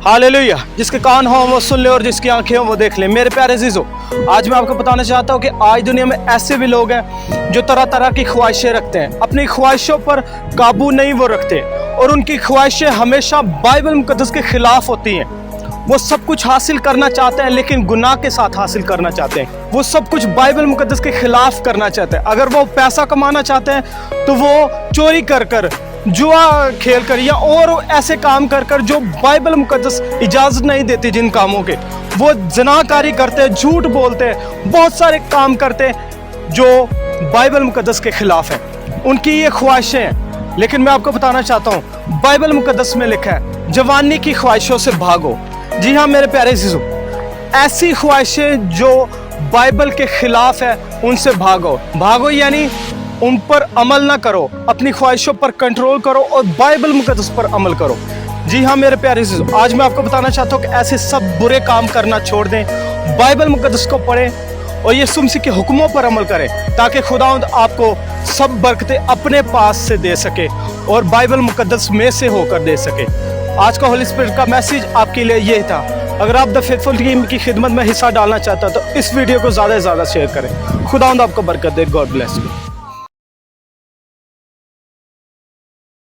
Hallelujah. जिसके कान हो वो सुन ले और जिसकी आंखें हो वो देख ले। मेरे प्यारे अजीजों, आज मैं आपको बताना चाहता हूँ कि आज दुनिया में ऐसे भी लोग हैं जो तरह तरह की ख्वाहिशें रखते हैं, अपनी ख्वाहिशों पर काबू नहीं वो रखते, और उनकी ख्वाहिशें हमेशा बाइबल मुकद्दस के खिलाफ होती हैं। वो सब कुछ हासिल करना चाहते हैं लेकिन गुनाह के साथ हासिल करना चाहते हैं। वो सब कुछ बाइबल मुकद्दस के खिलाफ करना चाहते हैं। अगर वो पैसा कमाना चाहते हैं तो वो चोरी कर कर, जुआ खेल कर, या और ऐसे काम कर कर जो बाइबल मुकद्दस इजाज़त नहीं देती जिन कामों के, वो ज़नाकारी करते हैं, झूठ बोलते हैं, बहुत सारे काम करते हैं जो बाइबल मुकद्दस के खिलाफ हैं। उनकी ये ख्वाहिशें हैं। लेकिन मैं आपको बताना चाहता हूँ, बाइबल मुकद्दस में लिखा है जवानी की ख्वाहिशों से भागो। जी हाँ मेरे प्यारे अज़ीज़ों, ऐसी ख्वाहिशें जो बाइबल के खिलाफ है उनसे भागो। भागो यानी उन पर अमल ना करो, अपनी ख्वाहिशों पर कंट्रोल करो और बाइबल मुकद्दस पर अमल करो। जी हाँ मेरे प्यारे अज़ीज़ों, आज मैं आपको बताना चाहता हूँ कि ऐसे सब बुरे काम करना छोड़ दें, बाइबल मुकद्दस को पढ़ें और यीशु मसीह के हुक्मों पर अमल करें, ताकि खुदावंद आपको सब बरकतें अपने पास से दे सके और बाइबल मुकद्दस में से होकर दे सके। आज का होली स्पिरिट का मैसेज आपके लिए यही था। अगर आप द फेथफुल टीम की खिदमत में हिस्सा डालना चाहते हैं तो इस वीडियो को ज़्यादा से ज़्यादा शेयर करें। खुदावंद आपको बरकत दे। God bless you.